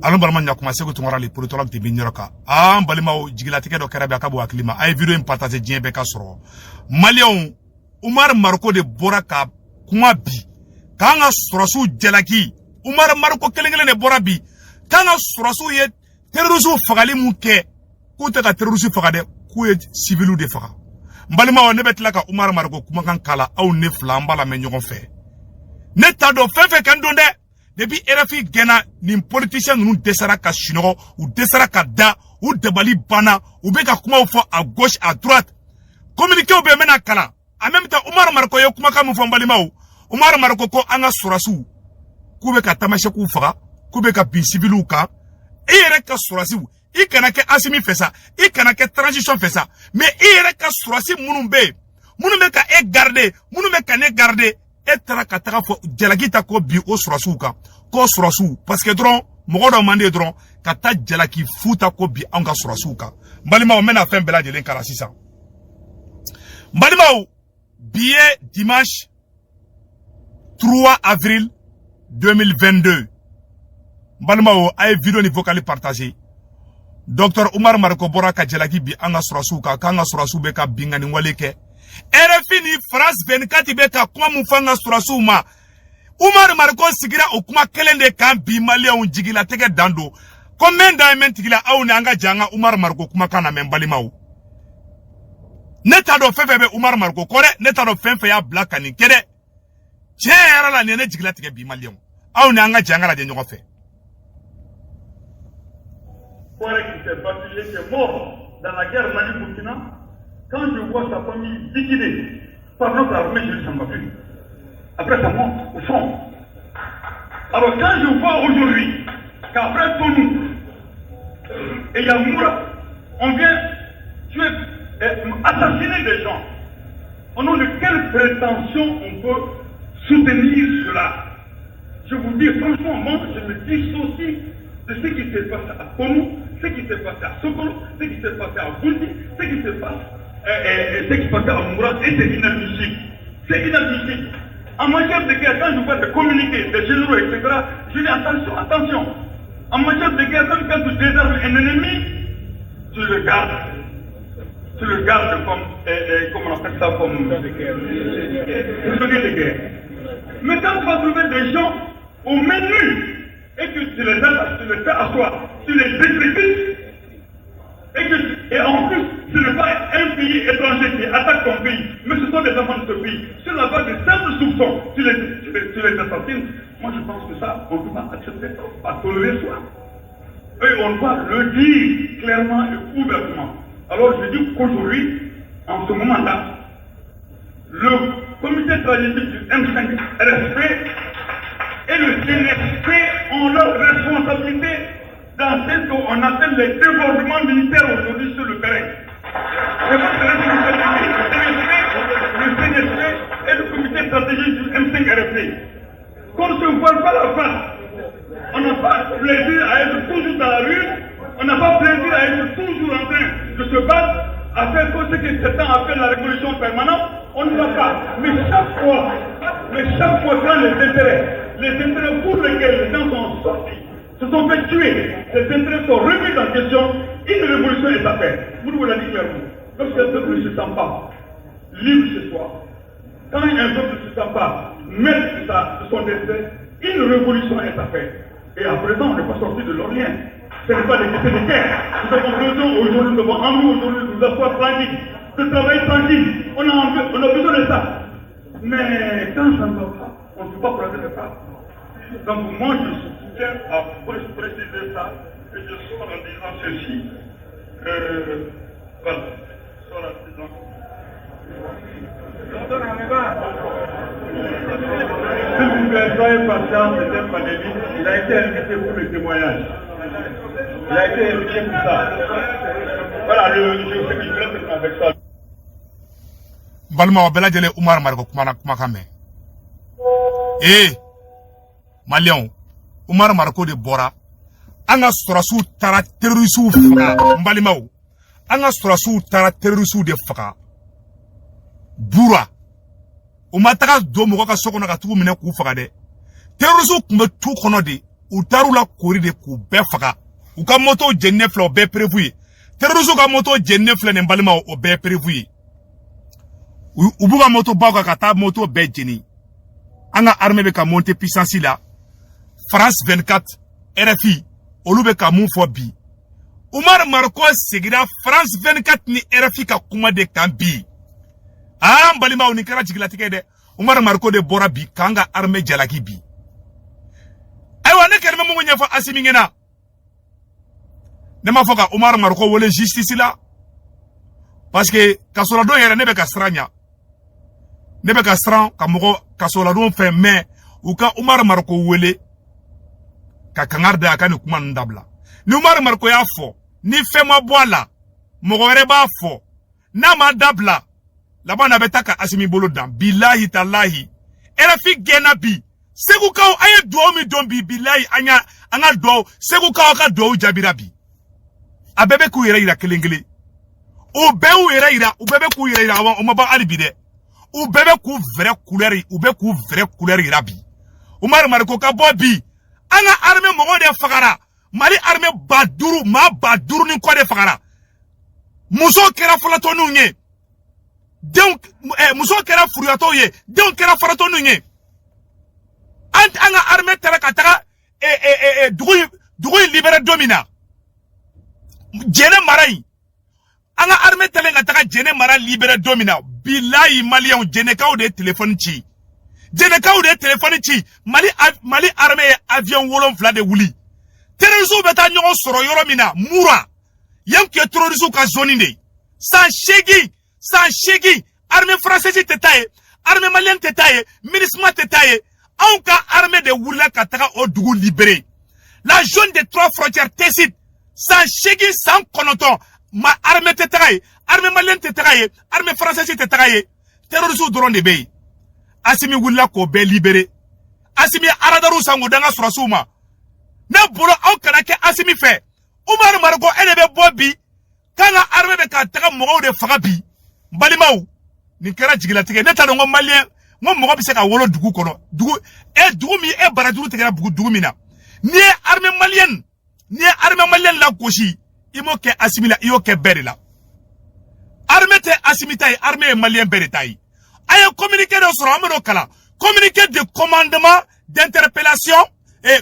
alon balma nya commencé ko tungara le politologue de binyoroka ah balima o jigilatige do karabe akabo aklima ay video en partager dien be ka soro malion Umar Marko de bora ka kuma bi kanga surasu jalaki Umar Marko kelengele ne bora bi kanga surasu ye terrorisme fagali mu ke ko te ka terrorisme fagade ku ye civilu de faga balima o ne betla ka Umar Marko kuma kan kala aw ne flamba la men ɲɔgɔn fɛ ne ta do fefe kan don dɛ depuis RFI gena ni politicien nous desara ka sinogo ou desara ka da ou debali bana ou be ka kuma fo à gauche à droite communiquer ou be mena kala en même temps Umar Marko yo kuma kam fo mbalimaw Umar Marko ko anga surasu ku be ka tamashe ku faga ku be ka bin civilu ka e yere ka surasu i kana ke asimi fesa i kana ke transition fesa mais i yere ka surasi munun be ka e garder munun be ka ne garder e tara ka taga fo jalaki ta ko bi o surasu ka ko surasu parce que dron mogo do mande dron ka ta jalaki futa ko bi an ka surasu ka balima o mena fen bela jelen kala sisan balima o billet dimanche 3 avril 2022 balima o ay vidéo ni vocal partager Dr Umar Marko bora ka jalaki bi an ka surasu ka kan ka surasu be ka bingani wale ke RFI ni France 24 be ka kuma mun fanga surasu ma Umar Marko sigira o kuma kelende kan bi malion jigila tege dando combien d'années tigila aw ni anga janga Umar Marko kuma kana men balimaw neta do fefe be Umar Marko kore neta do fenfe ya black ani kede chera la nene jigila tege bi malion aw ni anga janga la de ɲɔgɔn fɛ qui s'est battu, il était mort dans la guerre Mali-Burkina. Quand je vois sa famille liquidée par notre armée, je ne sens pas plus. Après, ça monte au fond. Alors, quand je vois aujourd'hui qu'après Tonou et Yamoura, on vient tuer, assassiner des gens, au nom de quelle prétention on peut soutenir cela? Je vous dis franchement, moi, je me dissocie de ce qui s'est passé à Tonou, ce qui s'est passé à Sokolo, ce qui s'est passé à Bouti, ce qui s'est passé à Moura, et c'est inadmissible. C'est inadmissible. En matière de guerre, quand je vois des communiqués, des généraux, etc., je dis attention, attention. En matière de guerre, quand tu désarmes un ennemi, tu le gardes. Tu le gardes comme, comment on appelle ça, comme prisonnier de guerre. Mais quand tu vas trouver des gens au menu, et que tu les as, tu les fais asseoir, tu les décrépites, et en plus, ce n'est pas un pays étranger qui attaque ton pays, mais ce sont des enfants de ce pays. Sur la base de simples soupçons, tu les assassines. Moi, je pense que ça, on ne peut pas accepter ça, pas tolérer ça. Et on doit le dire clairement et ouvertement. Alors, je dis qu'aujourd'hui, en ce moment-là, le comité stratégique du M5 RSP et le CNSP ont leur responsabilité dans ce qu'on appelle les débordements militaires aujourd'hui sur le terrain. C'est votre responsabilité, le CNSP et le comité stratégique du M5 RSP. Qu'on ne se voit pas la face. On n'a pas plaisir à être toujours dans la rue, on n'a pas plaisir à être toujours en train de se battre, à faire ce que certains appellent la révolution permanente, on ne va pas. Mais chaque fois quand les intérêts pour lesquels les gens sont sortis, se sont fait tuer, les intérêts sont remis en question, une révolution est à faire. Vous nous l'avez dit clairement. Lorsqu'un peuple ne se sent pas libre chez soi, quand un peuple ne se sent pas maître de son destin, une révolution est à faire. Et à présent, on n'est pas sorti de l'Orient. Ce n'est pas des questions de guerre. Nous avons besoin aujourd'hui, nous avons envie aujourd'hui de nous asseoir tranquille, de travailler tranquille. On a besoin de ça. Mais quand ça ne va pas, on ne peut pas prendre de ça. Donc moi, je soutiens à préciser ça, et je sors en disant ceci. Voilà, je sors en disant. Si vous ne soyez patient, c'est un pandémie, il a été invité pour le témoignage. Il a été invité pour ça. Voilà, je sais qu'il voulait avec ça. Balma bela jele Umar Marko kuma kame. Malion Umar Marko de bora. Anga surasu tara terrorisu faka mbalimaw. Anga surasu tara terrorisu de faka. Bura. Umataka do mogo ka sokona ka tugu mine ku faga de. Terrorisu kumbe tu kono de. u taru la kori de k'u bɛɛ faga u ka moto jenne filɛ o bɛɛ prévu ye terroriste ka moto jenne filɛ nin balima o bɛɛ prévu ye u b'u ka moto baw ka taa moto bɛɛ jeni an ka armée bɛ ka monter puissance la France 24 RFI olu bɛ ka mun fɔ bi Umar Marko segira France 24 ni RFI ka kuma de kan bi an balimaw ni kɛra jigilatigɛ dɛ Umar Marko de bɔra bi k'an ka armée jalaki bi ayiwa ne kɛlen bɛ mun ɲɛfɔ Asimi ɲɛna ne m'a fɔ ka Umar Marko wele justice la parce que kasoladon yɛrɛ ne bɛ ka siran ɲa ne bɛ ka siran ka mɔgɔ kasoladon fɛ mais u ka Umar Marko wele ka kangar da ka ni kuma ninnu dabila ni Umar Marko y'a fɔ ni fɛn ma bɔ a la mɔgɔ wɛrɛ b'a fɔ n'a ma dabila laban na bɛ taa ka Asimi bolo dan bilahi talahi RFI gɛnna bi segukaw a ye duwawu min dɔn bi bilahi an ka duwawu segukaw ka duwawu jaabira bi a bɛɛ bɛ k'u yɛrɛ yira kelen kelen u bɛɛ y'u yɛrɛ yira u bɛɛ bɛ k'u yɛrɛ yira o ma ban hali bi dɛ u bɛɛ bɛ k'u vrai couleur yira bi Umar Marko ka bɔ bi an ka armée mɔgɔw de fagara Mali armée ba 5 maa ba 5 ni kɔ de fagara muso kɛra fɔlɔtɔninw ye donc muso kɛra furuyatɔw ye denw kɛra faratɔninw ye an ka armée taara ka taga dugu in libéré don min na Jɛnɛ mara in an ka armée taalen ka taga Jɛnɛ mara libéré don min na bilahi maliyɛnw Jɛnɛkaw de ye téléphone ci Mali armée ye avion 7 de wuli terroristes bɛ taa ɲɔgɔn sɔrɔ yɔrɔ min na Mura yan kɛ terroristes ka zone de san 8 armée française tɛ taa ye armée malienne tɛ taa ye MINUSMA tɛ taa ye anw ka armée de wulila ka taga o dugu libéré la zone des 3 frontières Tessit san 8 san 9 ma armée tɛ taga ye armée malienne tɛ taga ye armée française tɛ taga ye terroristes dɔrɔn de bɛ yen Asimi wulila k'o bɛɛ libéré Asimi aradaru sango danga surasiw ma ne bolo aw kana kɛ Asimi fɛ Umar Marko e de bɛ bɔ bi kan ka armée bɛ ka taga mɔgɔw de faga bi balimaw nin kɛra jigilatigɛ ne t'a dɔn ko maliyɛn n ko mɔgɔ bɛ se ka wolo dugu kɔnɔ dugu min barajuru tigɛra dugu min na n'i ye armée malienne lagosi i m'o kɛ Asimi la i y'o kɛ bɛɛ de la armée tɛ Asimi ta ye armée ye maliyɛn bɛɛ de ta ye a ye communiqué dɔ sɔrɔ an bɛ n'o kalan communiqué de commandement d'interpellation et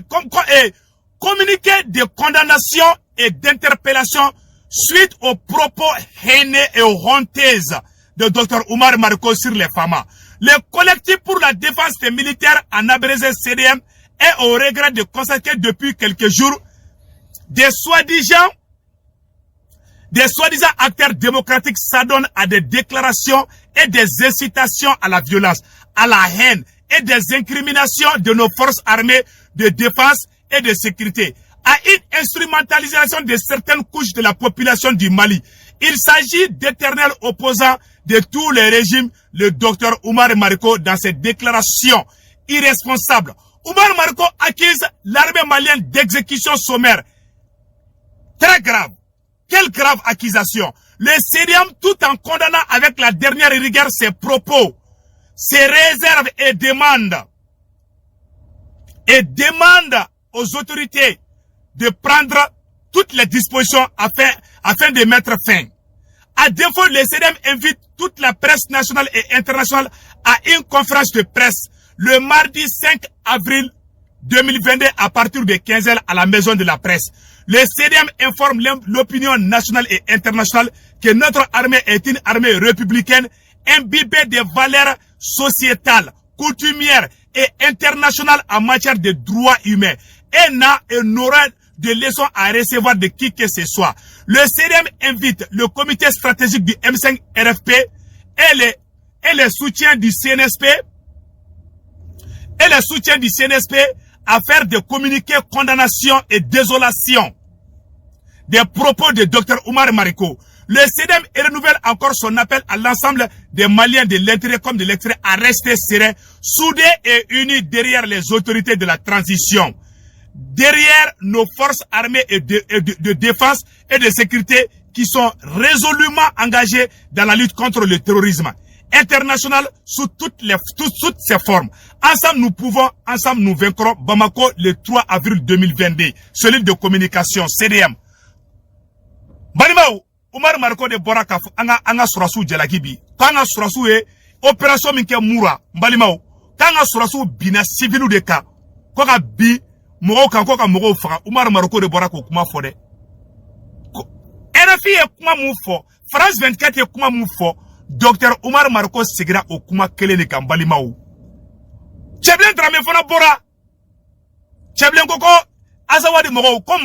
communiqué de condamnation et d'interpellation suite aux propos haineux et honteuses de Dr Umar Marko sur les femmes. Le collectif pour la défense des militaires en abrégé CDM est au regret de constater depuis quelques jours des soi-disant acteurs démocratiques s'adonnent à des déclarations et des incitations à la violence, à la haine et des incriminations de nos forces armées de défense et de sécurité, à une instrumentalisation de certaines couches de la population du Mali. Il s'agit d'éternels opposants de tous les régimes, le docteur Umar Marko dans ses déclarations irresponsables. Umar Marko accuse l'armée malienne d'exécution sommaire. Très grave. Quelle grave accusation. Le CDM, tout en condamnant avec la dernière rigueur ses propos, ses réserves et demande aux autorités de prendre toutes les dispositions afin de mettre fin. À défaut, le CDM invite toute la presse nationale et internationale à une conférence de presse le mardi 5 avril 2022 à partir de 15h à la maison de la presse. Le CDM informe l'opinion nationale et internationale que notre armée est une armée républicaine imbibée de valeurs sociétales, coutumières et internationales en matière de droits humains et n'aura de leçons à recevoir de qui que ce soit. Le CDM invite le comité stratégique du M5 RFP et les soutiens du CNSP à faire des communiqués condamnation et désolation des propos de Dr Umar Marko. Le CDM renouvelle encore son appel à l'ensemble des Maliens de l'intérieur comme de l'extérieur à rester sereins, soudés et unis derrière les autorités de la transition, derrière nos forces armées et de défense et de sécurité qui sont résolument engagées dans la lutte contre le terrorisme. internationale sous toutes ses formes. Ensemble, nous pouvons, ensemble, nous vaincrons Bamako le 3 avril 2022. Celui de communication, CDM. Balimaou, Omar Marco de Boraka, anga surasu jalakibi. Kanga surasu opération minke moura. Balimaou, kanga surasu bina civilu de ka. Koka bi, moro kankoka moro fara. Omar Marco de Boraka kuma fode. RFI kuma moufo. France 24 kuma moufo. Docteur Omar Marco Segira au kuma kele de Kambalimaou. Tcheblen Dramé fona bora. Tcheblen koko azawadi moro comme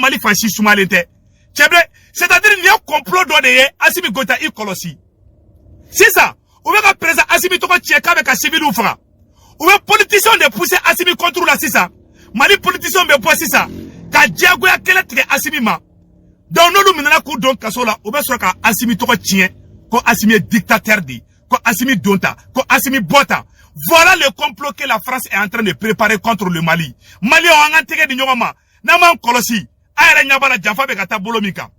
Mali fanchi soumalente. Tcheblen, c'est-à-dire il y a un complot donné Assimi Gota i kolosi. C'est ça. Ou bien présent Assimi toko tcheka avec un civil ou fra. Ou bien politicien de pousser Assimi contre la sisa. Mali politicien de pousser ça. Ka diago ya kele tre Assimi ma. Donc nous minana coup donc kasola ou bien soit ka Assimi toko tien. Ko Assimi est dictateur dit, ko Assimi donta, ko Assimi bota. Voilà le complot que la France est en train de préparer contre le Mali. Mali a intégré de Nyoma, Naman Kolosi, Aïra Nyabala Jafa Bekata Bolomika.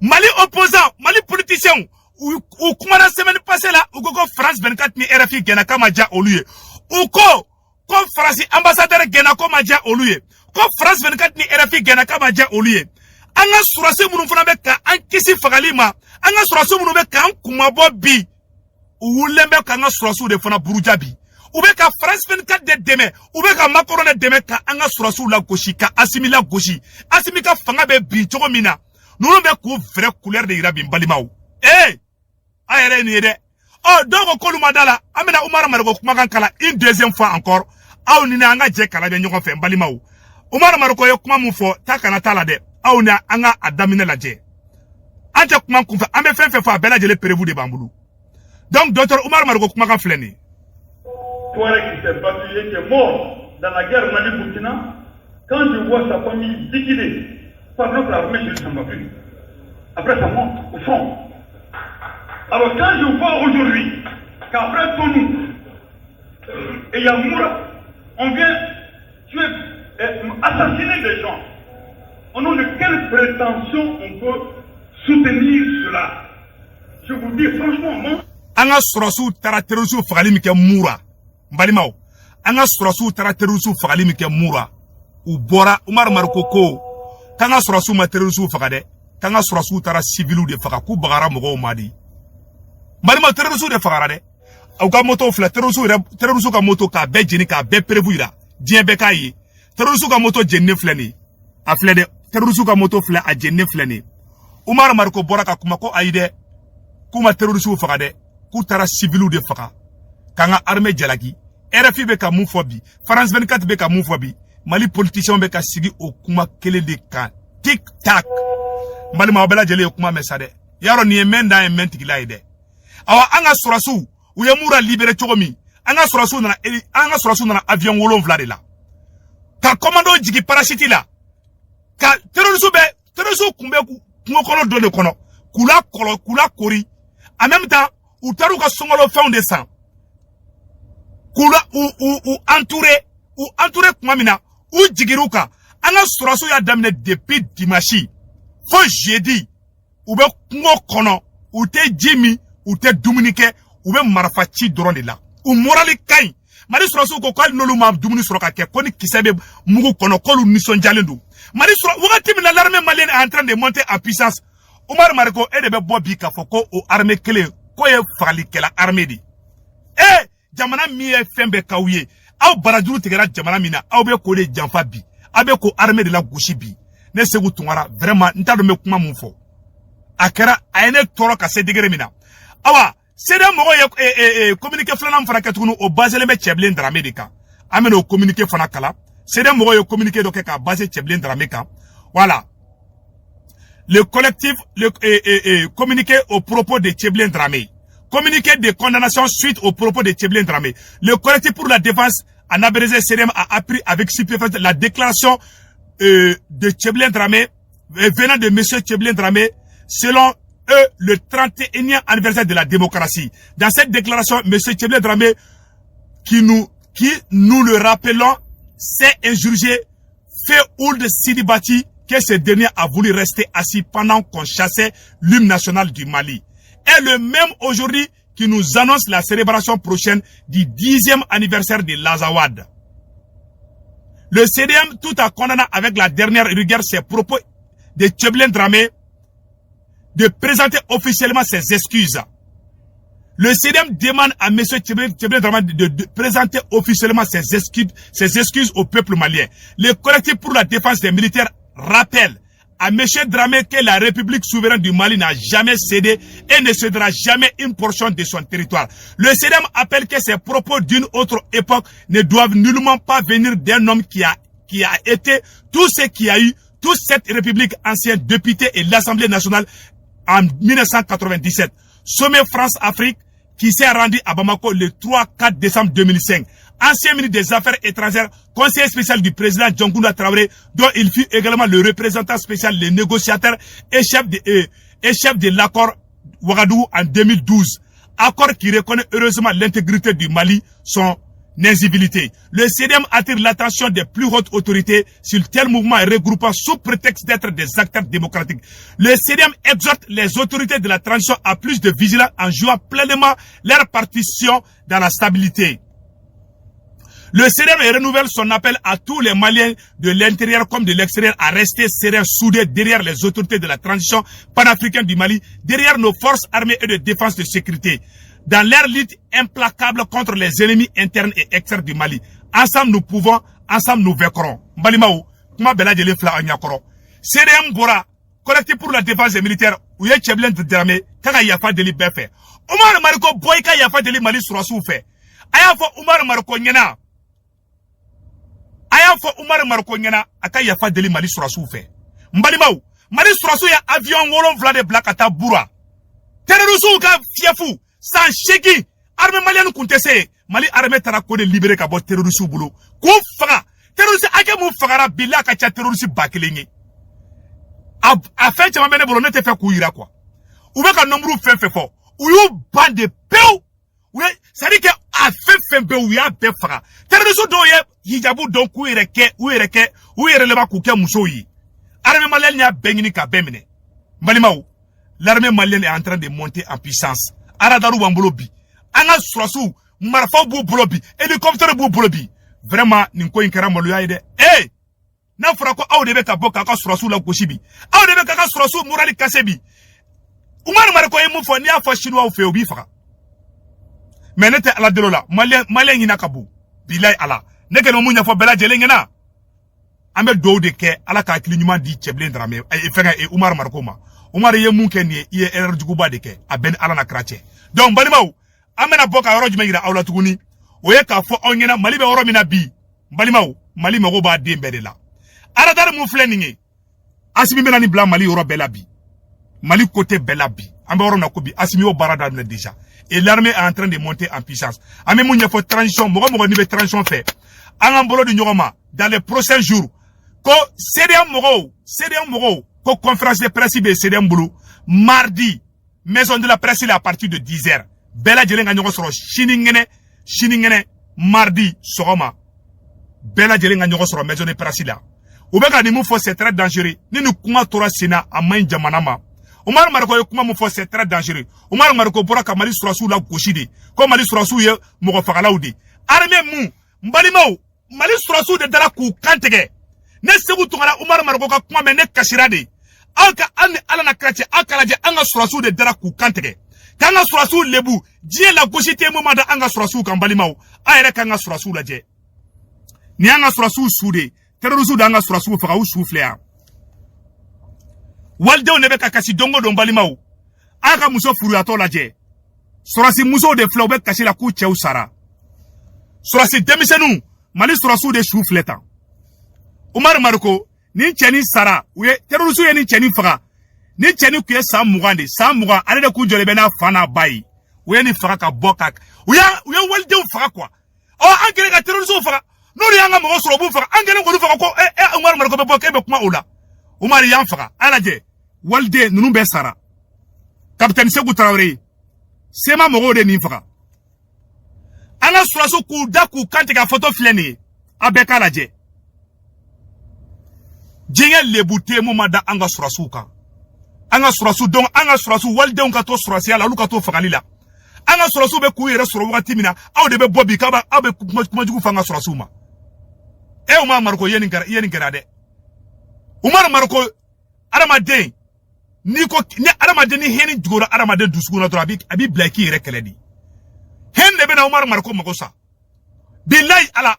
Mali opposant, Mali politicien, ou comment la semaine passée là, ou ko France 24 ni RFI Genaka Madja Oluye. Ou ko France ambassadeur Genako Madja Oluye. Ko France 24 ni RFI Genaka Madja Oluye. Anga surase munu fana beka an kisi fagalima anga surase munu beka an kumabo bi ulembe ka anga surase de fana burujabi ubeka France 24 de deme ubeka Macron de deme ka anga surase la gauche ka Assimi la gauche Assimi ka fanga be bi chogo mina nunu be ku vrai couleur de irabi mbalimaw ayere ni de oh donc ko lumadala amena Omar Marco kuma kan kala une deuxième fois encore aw ni anga je kala be nyoko fe mbalimaw Omar Marco yo kuma mu fo takana tala de Aounia anga adamine la dje. Ante kuma kumfa ambe fe fa bela jele perevu de bambulu. Donc docteur Omar Marco kuma ka fleni. Touareg qui s'est battu et qui est mort dans la guerre Mali-Burkina, quand je vois sa famille liquidée par notre armée, je ne s'en va plus. Après ça monte au fond. Alors quand je vois aujourd'hui qu'après Tonou et Yamoura, on vient tuer, assassiner des gens. Au nom de quelle prétention on peut soutenir cela? Je vous dis franchement, moi... Anga surasu tara terusu fagalimi ke moura. Mbalimao. Anga surasu tara terusu fagalimi ke moura. U bora Omar Marco ko. Kanga surasu ma terusu fagade. Kanga surasu tara civilu de faga ku bagara mogo madi. Mbalima terusu de fagara de. Au ka moto fla terusu ka moto ka be jeni ka be prevuira. Dien be ka yi. Terusu ka moto jenne fleni. A flede terrorisme ka moto fle a jenne flene Omar Marco boraka kuma ko aide kuma terrorisme fagade ku tara civilu de faga kanga armée jalaki RFI be ka mufobi France 24 be ka mufobi Mali politicien be ka sigi o kuma kele de ka tic tac Mali ma bela jele kuma mesade yaro ni emenda tigila ide awa anga surasu u yamura libéré chogomi anga surasu na avion wolon vla de la ka commando jigi parachute la ka terrorisme kumbe kungo kono donne kono kula kori en même temps ou taru ka songolo fond de sang kula ou entouré kumamina ou jigiruka anga suraso ya damne depuis dimanche fo jeudi ou be kungo kono ou te jimi ou te dumunike ou be marafachi doron de la ou morali kai mari suraso ko kal nolu ma dumuni soroka ke koni kisebe mugu kono kolu mission jalendu Mali l'armée malienne est en train de monter en puissance. Omar Marco est de bobi kafoko au armée clé. Quoi est fali que la armée dit? Jamana mi fembe kaouye. Aou baradjou tigera jamana mina. Aou be kole jamfa bi. Abe ko armée de la gauche bi. Ne se vous tombera vraiment. N'ta de me kuma moufo. Akera aene toro ka se degré mina. Awa. C'est d'un mogo communiqué flanam fana katounou au basé le me tcheblin dramé de ka. Amen au communiqué fana kala. C'est des mots communiqués donc à base Tcheblin Drameka. Voilà. Le collectif communiqué au propos de Tcheblin Dramé. Communiqué de condamnation suite au propos de Tcheblin Dramé. Le collectif pour la défense en Abrézé CDM a appris avec stupéfaction la déclaration de Tcheblin Dramé venant de monsieur Tcheblin Dramé selon eux le 31e anniversaire de la démocratie. Dans cette déclaration, monsieur Tcheblin Dramé qui nous le rappelons c'est injurgé fait Ould Sidibati que ce dernier a voulu rester assis pendant qu'on chassait l'hymne national du Mali. Et le même aujourd'hui qui nous annonce la célébration prochaine du 10e anniversaire de l'Azawad. Le CDM, tout en condamnant avec la dernière rigueur ses propos de Tcheblen Dramé, de présenter officiellement ses excuses. Le CDM demande à M. Tcheblen Dramé de présenter officiellement ses excuses au peuple malien. Le collectif pour la défense des militaires rappelle à M. Dramé que la République souveraine du Mali n'a jamais cédé et ne cédera jamais une portion de son territoire. Le CDM appelle que ces propos d'une autre époque ne doivent nullement pas venir d'un homme qui a été tout ce qui a eu, toute cette République ancienne député et l'Assemblée nationale en 1997. Sommet France-Afrique qui s'est rendu à Bamako le 3-4 décembre 2005. Ancien ministre des Affaires étrangères, conseiller spécial du président Djangouna Traoré, dont il fut également le représentant spécial, le négociateur et chef de l'accord Ouagadougou en 2012. Accord qui reconnaît heureusement l'intégrité du Mali, son incivilité. Le CDM attire l'attention des plus hautes autorités sur tel mouvement regroupant sous prétexte d'être des acteurs démocratiques. Le CDM exhorte les autorités de la transition à plus de vigilance en jouant pleinement leur partition dans la stabilité. Le CDM renouvelle son appel à tous les Maliens de l'intérieur comme de l'extérieur à rester sereins, soudés derrière les autorités de la transition panafricaine du Mali, derrière nos forces armées et de défense de sécurité, dans leur lutte implacable contre les ennemis internes et externes du Mali. Ensemble nous pouvons, ensemble nous vaincrons. Mbalimaou, kuma bela jele fla anyakoro. CDM Bora, collectif pour la défense des militaires, ouye Tcheblen Dramé, kaka yafa deli befe. Omar Mariko boyka yafa deli Mali surasu fe. Aya fo Omar Mariko nyena. Aya fo Omar Mariko nyena, aka yafa deli Mali surasu fe. Mbalimaou, Mali surasu ya avion wolon vlade blakata bura. Terrorisou ka fiefu. Sans chegi, armée malienne kuntese, Mali armée tara kone libéré kabo terroriste boulot. Kou faga, terroriste ake mou fagara bila kacha terroriste bakelenye. A fait chama mene bolo nete fe kouira quoi. Oube ka nombrou fe fo. Ou you bande peu. Ouye, ça dit que a fait peu ou ya be faga. Terroriste do ye hijabu don kouireke, ou leba kouke moussoyi. Armée malienne ya bengini ka bemene. Malimaou, l'armée malienne est en train de monter en puissance. Aradaru Wambolobi, Anga Surasu, Marfa Boulobi, hélicoptère Boulobi. Vraiment, Ninko Inkara Moluaide. Eh! Nafrako, Audebeka Boka Surasu la Koshibi. Audebeka Surasu, Murali Kasebi. Umar Marco et Moufo, Nia Fashinoa ou Féobifa. Mais n'était à la Delola, Malien Inakabu, Bilay Allah. N'est-ce que nous fo Bella Jelengena? Ahmed Doudeke, à la clignement dit Tcheblen Dramé, et Umar Marcoma. Omar ye munkeni ye erreur juguba deke a ben alana krache donc balimaw amena boka yoro jumegira awla tuguni oye ka fo onyena mali be woro mina bi balimaw mali mago ba dembe de la ara dar mu fleningi asimi mena ni bla mali yoro bela bi mali côté bela bi ambe woro na ko bi asimi o barada na déjà et l'armée est en train de monter en puissance ame mu nyefo transition mo ni be transition fait angambolo di nyogoma dans les prochains jours ko CDM mogo ko conférence de presse de CDM Boulou mardi maison de la presse à partir de 10h bela jelenga nyoko soro shiningene mardi sogoma bela jelenga nyoko soro maison de presse là ubeka ni mu fo c'est très dangereux ni nu kuma tora sina amain jamanama Omar Marko kuma mu fo c'est très dangereux Omar Marko bora ka Mali surasu la goshidi ko Mali surasu ye mo fagalaudi armée mu mbalimao Mali surasu de dara ku kantege ne sebu tungala Omar Marko ka kuma me ne kashirade Alka ane alana krache akalaje anga surasu de dara ku kantege kanga surasu lebu die la goshite mo mada anga surasu kambalimao ayere kanga surasu la je ni anga surasu sude terrorisme danga surasu faga u souffler walde o nebe kakasi dongo don balimao aka muso furu ato la je surasi muso de flawbe kashi la ku cheu sara surasi demisenu Mali surasu de souffleta Omar Marko ni cheni sara uye terrorisme ye ni cheni faga ni cheni kuye sa mugande ale de ku jole bena fana bayi uye ni faga ka boka uye walde o faga quoi o angere ka terrorisme faga no ri anga mo soro bu faga angere ko du faga ko Omar Marko be boka be kuma ola Omar yan faga alaje walde nunu be sara Capitaine Sékou Traoré sema mogo de ni faga ana surasu ku daku kante ka photo fleni abeka laje jengel lebute mo mada anga surasu ka anga surasu donc anga surasu walde on ka to surasi ala luka to fagalila anga surasu be ku yere soro wakati mina aw de be bobi kaba aw be kuma jugu fanga surasu ma e Umar Marko yeni ngara de Umar Marko aramaden ni ko ni aramaden ni heni jugora aramaden dusuguna to abi blaki yere keledi hen de be na Umar Marko makosa billahi ala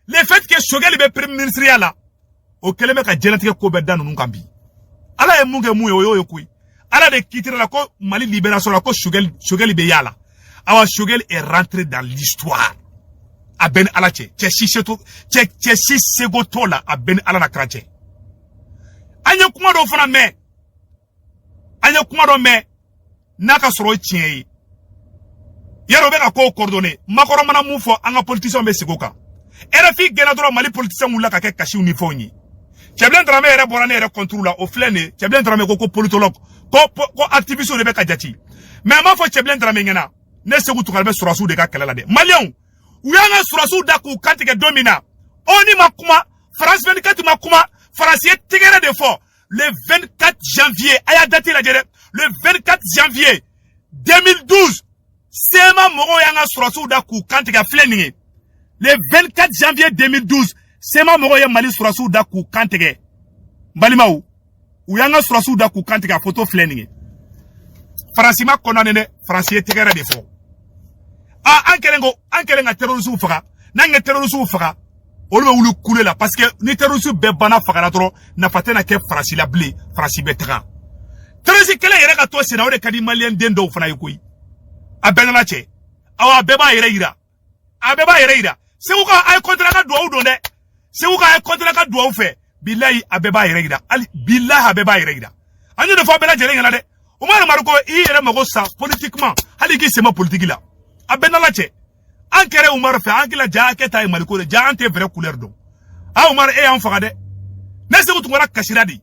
le fait que Shogel be premier ministre yala o keleme ka jelatike ko be danu nkambi ala e munge mu yo kuyi ala de kitira la ko Mali libération la ko Shogel be yala awa Shogel est rentré dans l'histoire a ben ala che si segoto la a ben ala na krache anya kuma do fana me naka soro chien yero be ka ko coordonner makoro mana mu fo anga politicien be segoka RFI gena dro Mali politicien wula ka ke kashi uniforme Tcheblen Dramé ere borane ere contrôle la o flene Tcheblen Dramé ko politologue ko activiste de be ka jati mais ma fo Tcheblen Dramé ngena ne segu tukalbe surasu de ka kala de Malion uyanga surasu da ku kantike domina oni makuma France 24 makuma français tigere de fort le 24 janvier aya date la jere le 24 janvier 2012 sema moro yanga surasu da ku kantike fleninge le 24 janvier 2012 sema moro ya Mali surasu da ku kantike Balimau uyanga surasu da ku kantike photo fleninge France ma konane français tigere de fort ankelenga terrorisme faga nanga terrorisme faga olu be wulu kule la parce que ni terrorisme be bana faga la tro na patena ke farasi la blé farasi betra terrorisme kele yere ka to sena o de kadi malien den do fana yikoyi abenala che awa beba yere ira se uka ay kontra ka do do de se uka ay kontra ka do fe billahi abeba yere ira ali billahi abeba yere ira anyo de fo bela jere ngala de Umar Marko i yere mago sa politiquement hali ki sema politique la abenala che ankere Umar fe ankila ja keta Mali ko ja ante vrai couleur do Umar e an faga de ne se ko tungara kashira di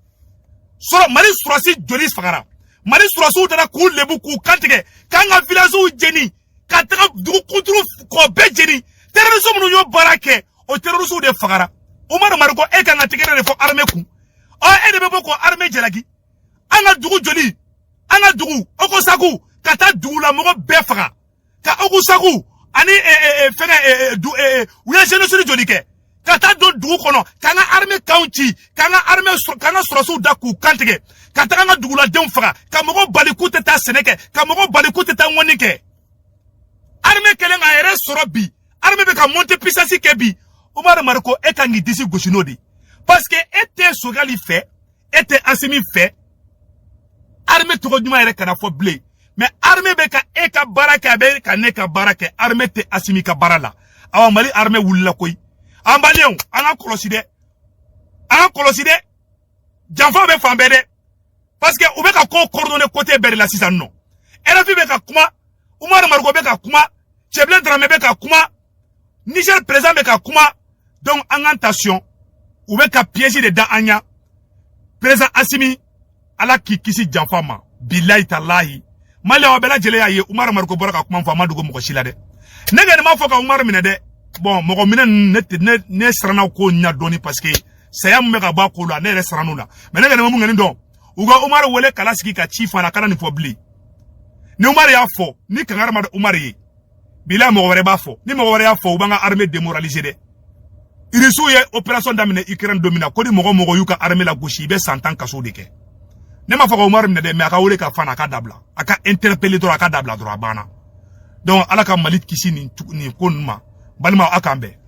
soro Mali surasi joli fagara Mali surasu dara ku lebu ku kantige kanga village jeni kataka du kontro ko be jeni terrorisme no yo barake o terrorisme de fagara Umar Marko e kanga tigere de fo armée ku e de be boko armée jelagi anga dugu joli anga dugu oko sagu kata dugu la mo be faga ka ogusagu ani uya jenoside jolike kata do dugu kono kanga armée county kanga armée kanga surasu da ku kantige kata kanga dugu la dem faga ka mogo balikuta ta seneke ka mogo balikuta ta wonike armée kelenga ere sorobi armée be ka monter puissance kebi Umar Marko e kangi disi goshinodi parce que était Sogali fait était Assimi fait armée to djuma ere kana fo blé mais armée be ka e ka baraka be ka ne ka baraka armée te Assimi ka barala awa Mali armée wulla koy ambalion ana koloside janfa be fambede parce que ou be ka ko coordonner côté ber la sisan non RFI be ka kuma Umar Marko be ka kuma Tcheblen Dramé be ka kuma Niger président be ka kuma donc en attention ou be ka piège de da anya président Assimi ala kisi janfa ma billahi tallahi Mali wa bela jele ya ye Umar Marko bora ka kuma fama dugo moko shila de nega ne ma foka Umar mine de bon moko mine ne srana ko nya doni parce que saya me ka ba ko la ne sranu la mais nega ne mo ngani don uga Umar wole kala siki ka chifa na kana ni fobli ni Umar ya fo ni kangara ma Umar ye billahi mo wore ba fo ni mo wore ya fo ubanga armée démoralisée de irisu ye opération damine Ukraine domina ko di mogo yuka armée la gauche be 100 ans kaso de ke ne ma foka Umar mine de me aka wole ka fana ka dabla aka interpeller dro aka dabla dro abana donc ala ka Mali kisi ni konma balima akambe